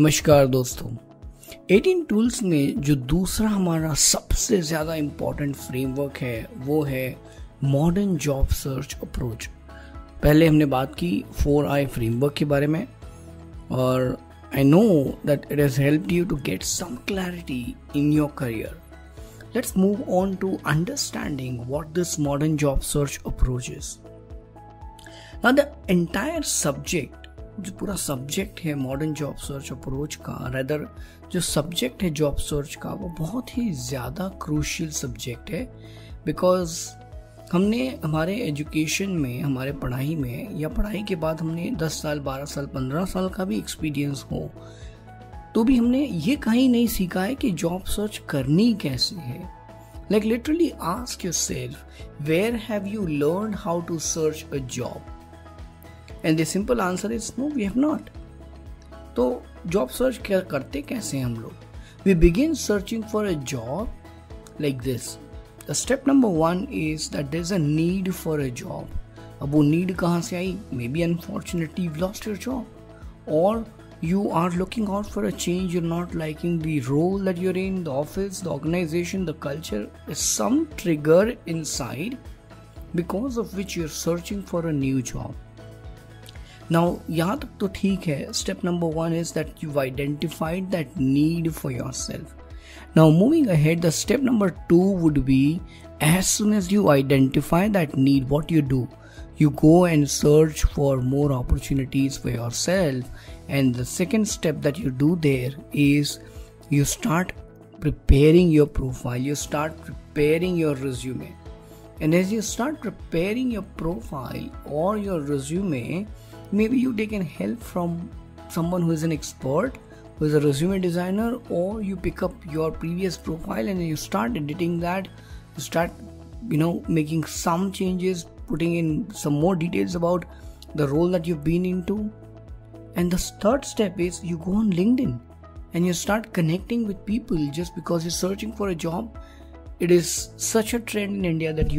नमस्कार दोस्तों। 18 टूल्स में जो दूसरा हमारा सबसे ज़्यादा इम्पॉर्टेंट फ्रेमवर्क है वो है मॉडर्न जॉब सर्च अप्रोच। पहले हमने बात की 4I फ्रेमवर्क के बारे में और I know that it has helped you to get some clarity in your career. Let's move on to understanding what this modern job search approach is. Now the entire subject, जो पूरा subject है modern job search approach का, rather जो subject है job search का, वो बहुत ही ज़्यादा क्रूशियल सब्जेक्ट है। बिकॉज हमने हमारे एजुकेशन में, हमारे पढ़ाई में या पढ़ाई के बाद हमने 10 साल 12 साल 15 साल का भी एक्सपीरियंस हो तो भी हमने ये कहीं नहीं सीखा है कि जॉब सर्च करनी कैसे है। Like literally ask yourself, where have you learned how to search a job? And the simple answer is no, we have not. तो जॉब सर्च क्या करते कैसे हम लोग? We begin searching for a job like this. The step number 1 is that there's a need for a job. अब वो need कहाँ से आई? Maybe unfortunately you've lost your job, or you are looking out for a change. You're not liking the role that you're in, the office, the organization, the culture. There's some trigger inside because of which you're searching for a new job. Now, यहाँ तक तो ठीक है. Step number 1 is that you've identified that need for yourself. Now, moving ahead, the step number 2 would be, as soon as you identify that need, what you do? You go and search for more opportunities for yourself. And the second step that you do there is you start preparing your profile. You start preparing your resume. And as you start preparing your profile or your resume, maybe you take help from someone who is an expert, who is a resume designer, or you pick up your previous profile and you start editing that. You start, making some changes, putting in some more details about the role that you've been into. And the third step is you go on LinkedIn and you start connecting with people just because you're searching for a job. It is such a trend in India that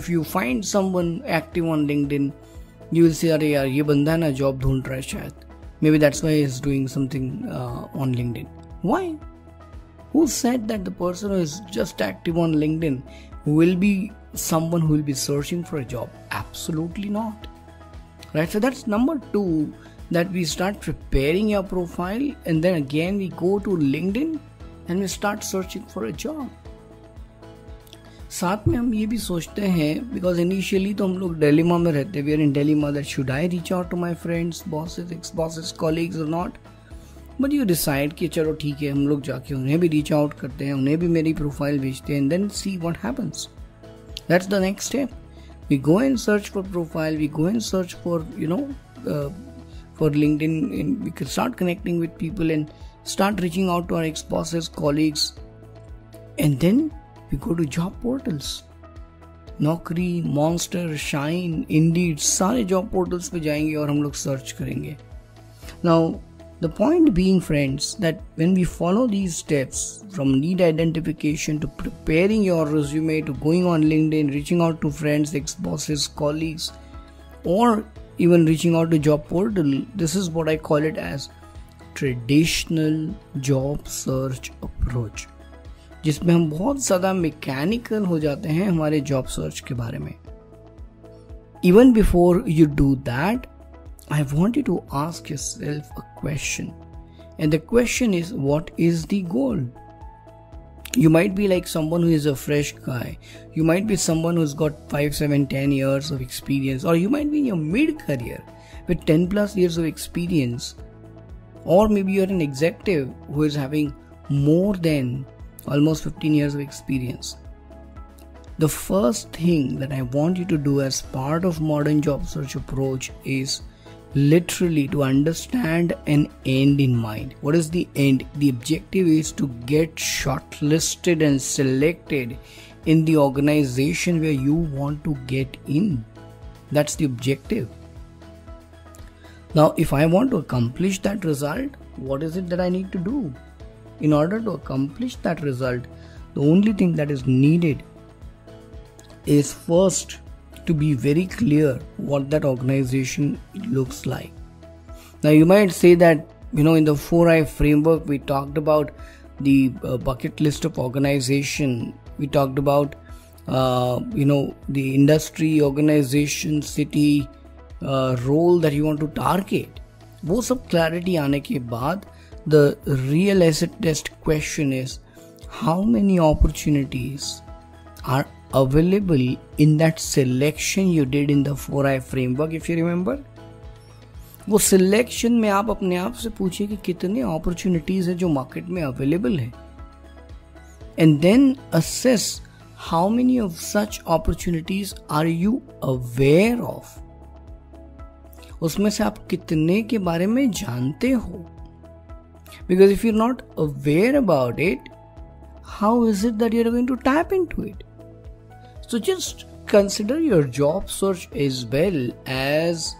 if you find someone active on LinkedIn, you will say, अरे यार ये बंदा ना job ढूंढ रहा है शायद. Maybe that's why he's doing something on LinkedIn. Why? Who said that the person who is just active on LinkedIn will be someone who will be searching for a job? Absolutely not. Right? So that's number 2, that we start preparing your profile and then again we go to LinkedIn and we start searching for a job. साथ में हम ये भी सोचते हैं, because initially तो हम लोग डिलेमा में रहते हैं. We are in dilemma that should I reach out to my friends, bosses, ex bosses, colleagues और नॉट. बट यू डिसाइड कि चलो ठीक है, हम लोग जाके उन्हें भी रीच आउट करते हैं, उन्हें भी मेरी प्रोफाइल भेजते हैं, and then see what happens. That's the next step. We go and search for profile, we go and search for for LinkedIn, and we can start connecting with people and start reaching out to our ex-bosses, colleagues, and then we go to job portals. नौकरी, Monster, Shine, Indeed, सारे job portals पे जाएंगे और हम लोग search करेंगे. Now, the point being, friends, that when we follow these steps, from need identification to preparing your resume to going on LinkedIn, reaching out to friends, ex-bosses, colleagues, or even reaching out to job portal, this is what I call it as traditional job search approach, जिसमें हम बहुत ज़्यादा mechanical हो जाते हैं हमारे job search के बारे में. Even before you do that, I want you to ask yourself a question, and the question is, what is the goal? You might be like someone who is a fresh guy. You might be someone who's got 5, 7, 10 years of experience, or you might be in your mid-career with 10 plus years of experience, or maybe you're an executive who is having more than almost 15 years of experience. The first thing that I want you to do as part of modern job search approach is literally to understand an end in mind. What is the end? The objective is to get shortlisted and selected in the organization where you want to get in. That's the objective. Now, if I want to accomplish that result, what is it that I need to do? In order to accomplish that result, the only thing that is needed is first to be very clear what that organization looks like. Now you might say that In the 4I framework, we talked about the bucket list of organization. We talked about, the industry, organization, city, role that you want to target. वो सब clarity आने के बाद, the real acid test question is, how many opportunities are available in that selection you did in the 4I framework, if you remember? वो selection में आप अपने आप से पूछिए कि कितने अपॉर्चुनिटीज है जो मार्केट में अवेलेबल है, and then assess how many of such opportunities are you aware of. उसमें से आप कितने के बारे में जानते हो? Because if you not aware about it, how is it that you are going to tap into it? So just consider your job search as well as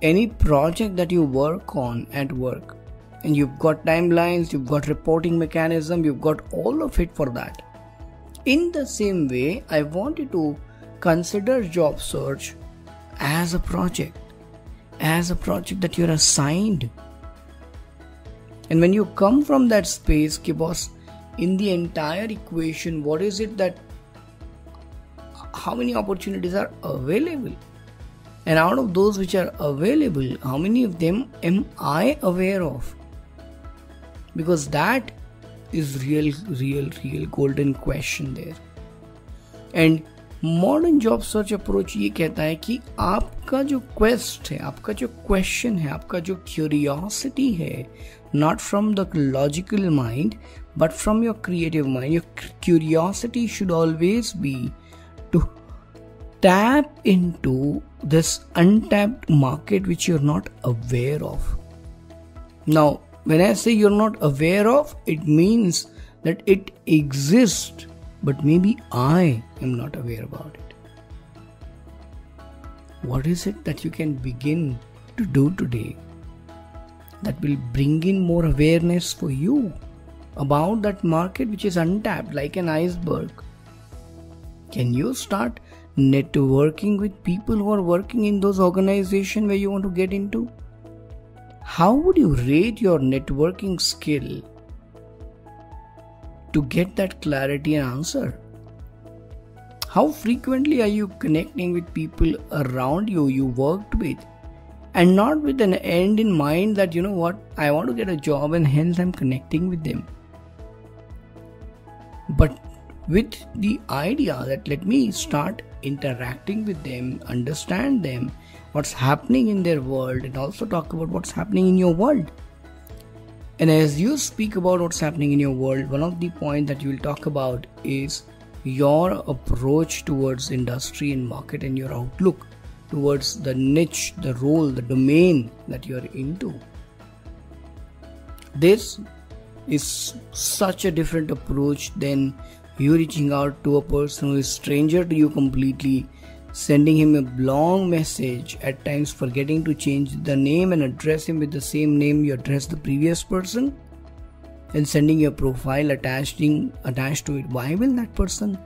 any project that you work on at work, and you've got timelines, you've got reporting mechanism, you've got all of it for that. In the same way, I want you to consider job search as a project that you're assigned. And when you come from that space, ki boss, in the entire equation, what is it that, how many opportunities are available? And out of those which are available, how many of them am I aware of? Because that is real golden question there. And modern job search approach ये कहता है कि आपका जो quest है, आपका जो question है, आपका जो curiosity है, not from the logical mind, but from your creative mind. Your curiosity should always be to tap into this untapped market which you're not aware of. Now, when I say you're not aware of, it means that it exists, but maybe I am not aware about it. What is it that you can begin to do today that will bring in more awareness for you about that market which is untapped like an iceberg? Can you start networking with people who are working in those organizations where you want to get into? How would you rate your networking skill to get that clarity and answer? How frequently are you connecting with people around you worked with, and not with an end in mind that, you know what, I want to get a job and hence I'm connecting with them, but with the idea that let me start interacting with them, understand them, what's happening in their world, and also talk about what's happening in your world. And as you speak about what's happening in your world, one of the points that you will talk about is your approach towards industry and market, and your outlook towards the niche, the role, the domain that you're into. This is such a different approach than you reaching out to a person who is stranger to you completely, sending him a long message, at times forgetting to change the name and address him with the same name you addressed the previous person, and sending your profile attached to it. Why will that person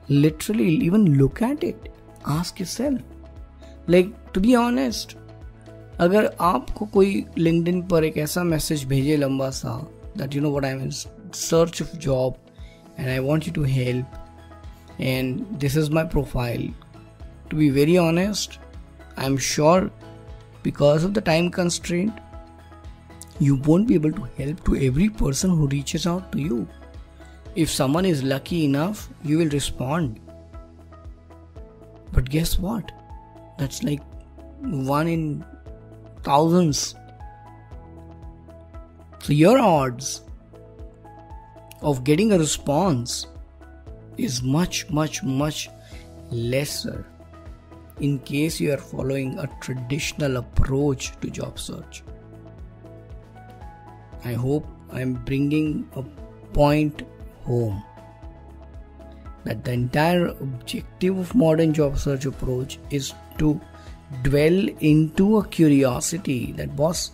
literally even look at it? Ask yourself. Like, to be honest, अगर आपको कोई LinkedIn पर एक ऐसा message भेजे लंबा सा that you know what, I'm in search of job and I want you to help and this is my profile, to be very honest, I'm sure because of the time constraint you won't be able to help to every person who reaches out to you. If someone is lucky enough, you will respond, but guess what, that's like 1 in thousands. So your odds of getting a response is much lesser in case you are following a traditional approach to job search. I hope I am bringing a point home that the entire objective of modern job search approach is to dwell into a curiosity that, boss,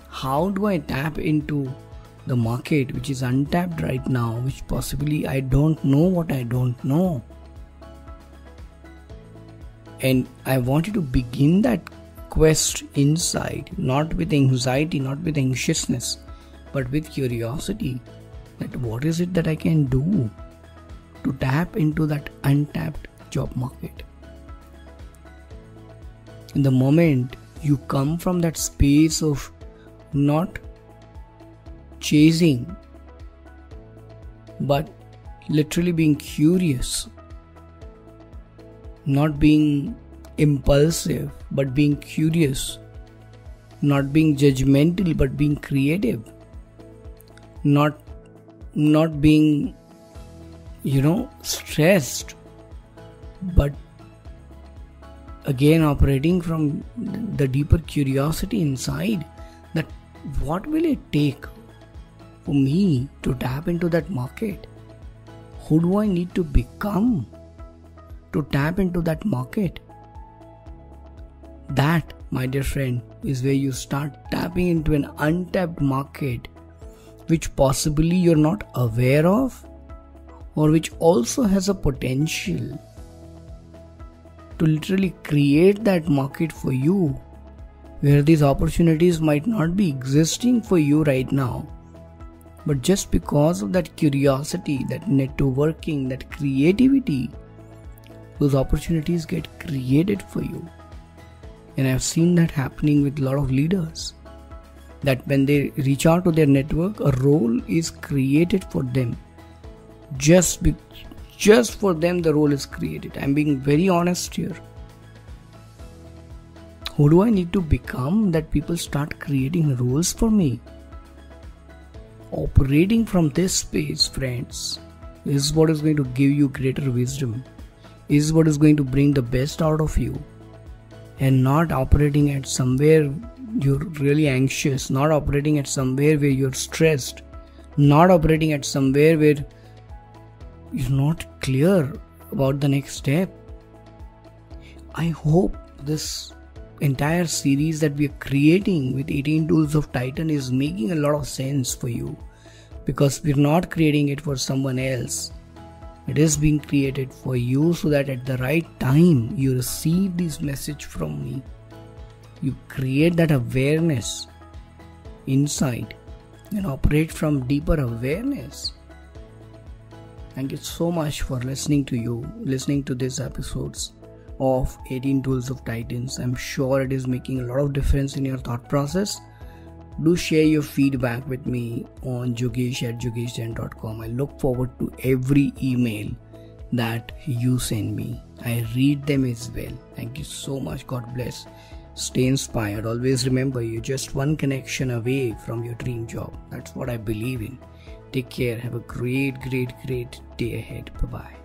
how do I tap into the market which is untapped right now, which possibly I don't know what I don't know. And I want you to begin that quest inside, not with anxiety, not with anxiousness, but with curiosity, that what is it that I can do to tap into that untapped job market. In the moment you come from that space of not chasing, but literally being curious, not being impulsive, but being curious, not being judgmental, but being creative, not being, stressed, but again operating from the deeper curiosity inside, that what will it take for me to tap into that market? Who do I need to become to tap into that market? That, my dear friend, is where you start tapping into an untapped market, which possibly you're not aware of, or which also has a potential to literally create that market for you, where these opportunities might not be existing for you right now. But just because of that curiosity, that networking, that creativity, those opportunities get created for you. And I've seen that happening with a lot of leaders, that when they reach out to their network, a role is created for them. Just for them, the role is created. I'm being very honest here. Who do I need to become that people start creating roles for me? Operating from this space, friends, is what is going to give you greater wisdom, is what is going to bring the best out of you. And not operating at somewhere you're really anxious, not operating at somewhere where you're stressed, not operating at somewhere where you're not clear about the next step. I hope this entire series that we are creating with 18 Tools of Titan is making a lot of sense for you, because we're not creating it for someone else. It is being created for you, so that at the right time you receive this message from me. You create that awareness inside and operate from deeper awareness. Thank you so much for listening to these episodes of 18 Tools of Titans. I'm sure it is making a lot of difference in your thought process. Do share your feedback with me on jogesh@jogesjain.com. I look forward to every email that you send me. I read them as well. Thank you so much. God bless. Stay inspired. Always remember, you're just one connection away from your dream job. That's what I believe in. Take care. Have a great day ahead. Bye-bye.